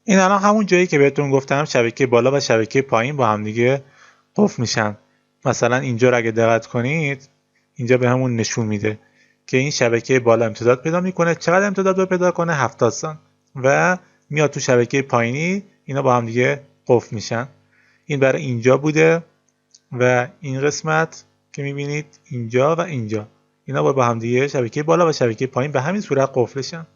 این الان همون جایی که بهتون گفتم شبکه بالا و شبکه پایین با هم دیگه قفل میشن. مثلا اینجا رو اگه دقت کنید اینجا به همون نشون میده که این شبکه بالا امتداد پیدا میکنه. چقدر امتداد رو پیدا کنه؟ 70 سانت و میاد تو شبکه پایینی اینا با هم دیگه قفل میشن. این برای اینجا بوده و این قسمت که میبینید اینجا و اینجا اینا با هم دیگه شبکه بالا و شبکه پایین به همین صورت قفلشن.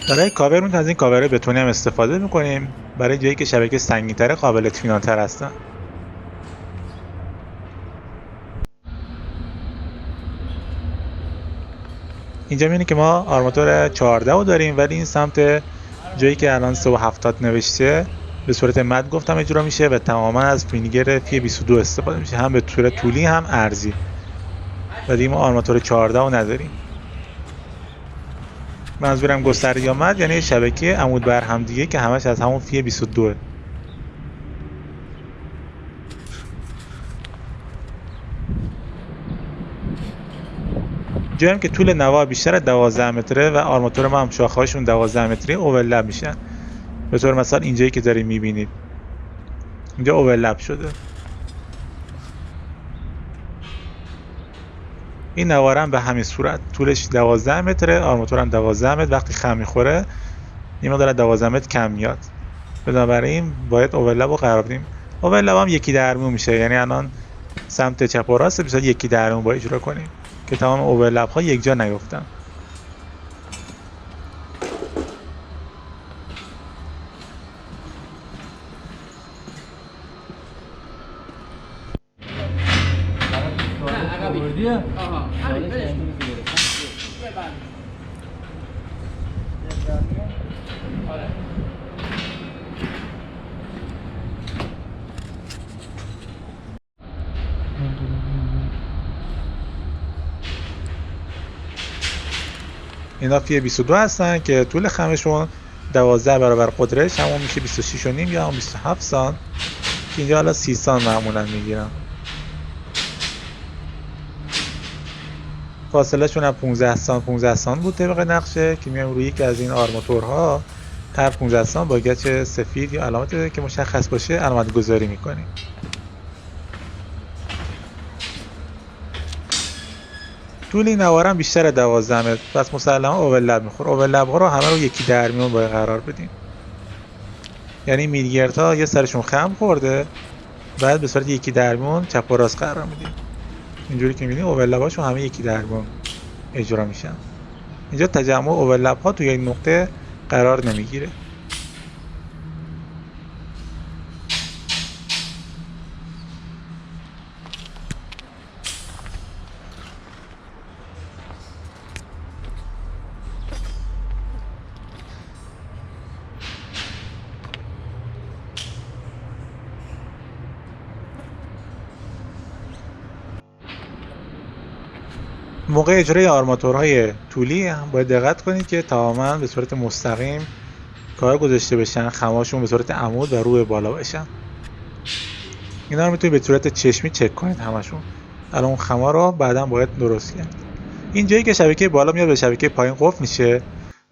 برای کاور از این کاور بتونی هم استفاده میکنیم برای جایی که شبکه سنگین‌تر قابل اطمینان‌تر هستن. اینجا میبینید که ما آرماتور 14 رو داریم ولی این سمت جایی که الان 370 نوشته به صورت مد گفتم اجرا میشه و تماما از فینگر پی 22 استفاده میشه، هم به صورت طولی هم عرضی. و دیگه ما آرماتور 14 رو نداریم. منظورم گسترده یا مد یعنی شبکه عمود بر هم دیگه که همش از همون فی 22. جایی که طول نوار بیشتر از 12 متره و آرماتور ما هم شاخه‌هاشون 12 متری اورلپ میشن. به طور مثال اینجایی که دارید میبینید اینجا اورلپ شده. این نوار هم به همین صورت طولش 12 متره، آرماتور هم 12 متر. وقتی خم میخوره این مقدار 12 متر کم میاد، بنابراین باید اورلپ رو قرار بدیم. اورلپ هم یکی درمیون میشه، یعنی الان سمت چپ و راست بسید یکی درمیون با اجرا کنیم که تمام اورلپ ها یک جا نیفتن. اینا فی 22 هستن که طول خمشون 12 برابر قطرش همون میشه 26 و نیم یا 27 سانت که اینجا حالا 30 سانت معمولا میگیرن. فاصله شون هم 15 سانت بود طبق نقشه که میایم روی یکی از این آرماتورها هر 15 سانت با گچ سفید یا علامتی که مشخص باشه علامت گذاری میکنیم. طول این نوار هم بیشتر از 12 متر، پس مسلما اورلپ میخوره. اورلپ ها رو همه رو یکی درمیون باید قرار بدیم، یعنی میلگرد ها یه سرشون خم خورده بعد به صورت یکی درمیون چپ و راست قرار میدیم. اینجوری که میبینید اورلپ هاشون همه یکی درمیون اجرا میشن. اینجا تجمع اورلپ ها توی این نقطه قرار نمیگیره. موقع اجرای آرماتورهای طولی هم باید دقت کنید که تماما به صورت مستقیم کار گذاشته بشن، خماشون به صورت عمود و روی بالا باشن. اینا رو میتونید به صورت چشمی چک کنید همشون. الان اون خما رو بعدا باید درست کرد. این جایی که شبکه بالا میاد به شبکه پایین قفل میشه،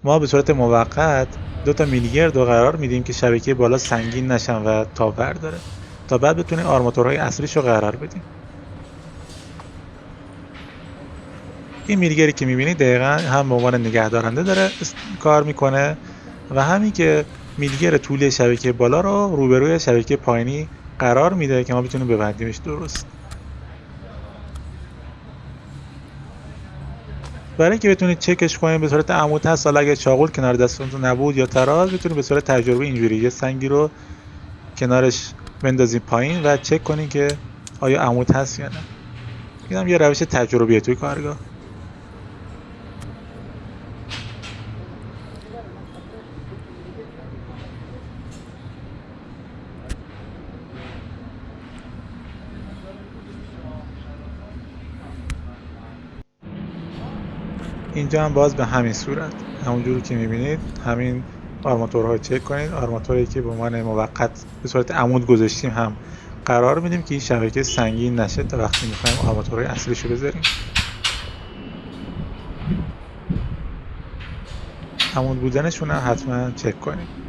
ما به صورت موقت 2 میلیگرد رو قرار میدیم که شبکه بالا سنگین نشن و تاب برداره تا بعد بتونیم آرماتورهای اصلیش رو قرار بدیم. این میلگری که میبینید دقیقا هم به عنوان نگهدارنده داره کار میکنه و همین که میلگر طول شبکه بالا رو روبروی شبکه پایینی قرار میده که ما بتونیم ببندیمش درست. برای اینکه بتونید چکش کنید به صورت عمود هست، حالا اگه چاقو کنار دستتون نبود یا تراز بتونید به صورت تجربی اینجوری یه سنگی رو کنارش بندازید پایین و چک کنید که آیا عمود هست یا نه. اینم یه روش تجربیه توی کارگاه. اینجا هم باز به همین صورت همونجوری که میبینید همین آرماتورها چک کنید. آرماتوری که به عنوان موقت به صورت عمود گذاشتیم هم قرار میدیم که این شبکه سنگین نشه تا وقتی میخوایم آرماتورهای اصلیشو بذاریم. عمود بودنشون هم حتما چک کنید.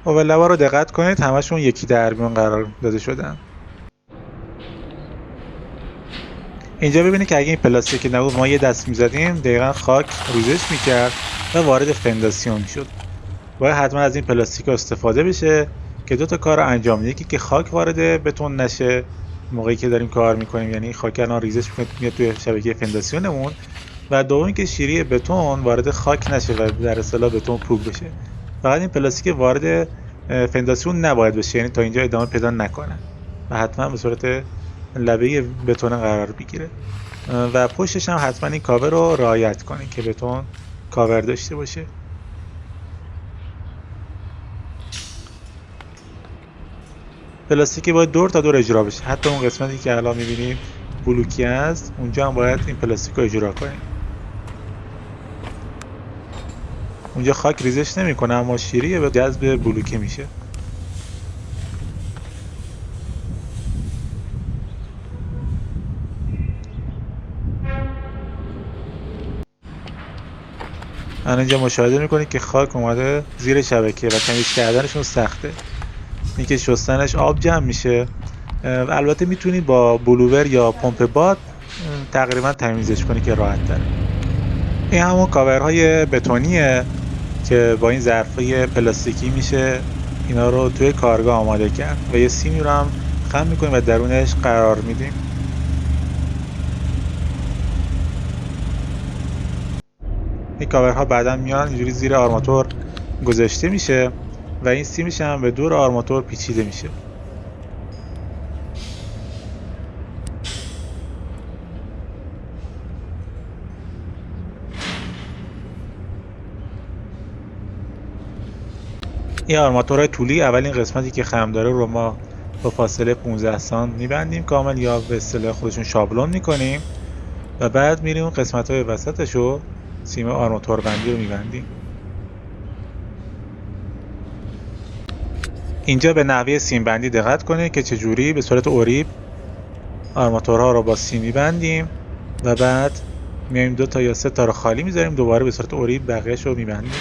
اوورلپ‌ها رو دقت کنید، همشون یکی در میون قرار داده شدن. اینجا ببینید که اگه این پلاستیک نبود ما یه دست میزدیم دقیقا خاک ریزش میکرد و وارد فنداسیون میشد. باید حتما از این پلاستیک استفاده بشه که دو تا کار رو انجام میده. یکی که خاک وارد بتون نشه موقعی که داریم کار میکنیم، یعنی خاک الان ریزش میاد توی شبکه فنداسیونمون، و دوم که شیری بتون وارد خاک نشه و در اصطلاح بتون پوک بشه. فقط این پلاستیک وارد فنداسیون نباید بشه، یعنی تا اینجا ادامه پیدا نکنه و حتما به صورت لبه بتون قرار بگیره. و پشتش هم حتما این کاور رو رعایت کنید که بتون کاور داشته باشه. پلاستیکی باید دور تا دور اجرا بشه، حتی اون قسمتی که الان میبینید بلوکی است اونجا هم باید این پلاستیک رو اجرا کنید. اونجا خاک ریزش نمیکنه اما شیری به جذب بلوکی میشه. الان اینجا مشاهده میکنید که خاک اومده زیر شبکه و تمیز کردنشون سخته. اینکه شستنش آب جمع میشه. البته میتونید با بلوور یا پمپ باد تقریبا تمیزش کنید که راحت تره. این همون کاورهای بتونیه که با این ظرفای پلاستیکی میشه اینا رو توی کارگاه آماده کرد و یه سیمی رو هم خم میکنیم و درونش قرار میدیم. این کاورها بعدا میان اینجوری زیر آرماتور گذاشته میشه و این سیمش هم به دور آرماتور پیچیده میشه. این آرماتورهای طولی اولین قسمتی که خم داره رو ما با فاصله 15 سانت میبندیم کامل، یا به اصطلاح خودشون شابلون میکنیم و بعد میریم اون قسمت‌های وسطش رو سیم آرماتور بندی رو میبندیم. اینجا به نحوه سیم بندی دقت کنید که چجوری به صورت اوریب آرماتورها رو با سیم میبندیم و بعد میایم 2 تا یا 3 تا رو خالی میذاریم، دوباره به صورت اوریب بقیه‌اش رو میبندیم.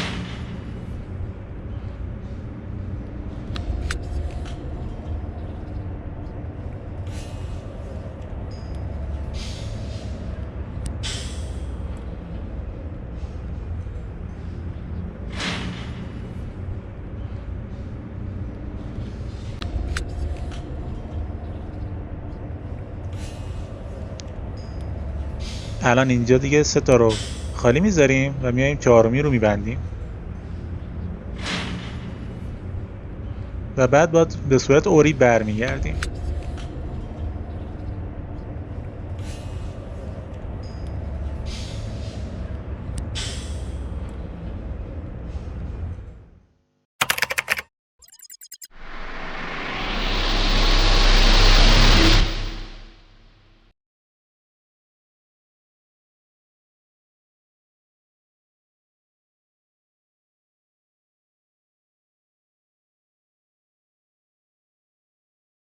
الان اینجا دیگه 3 تا رو خالی میذاریم و میایم چهارمی رو میبندیم و بعد به صورت اوریب برمیگردیم.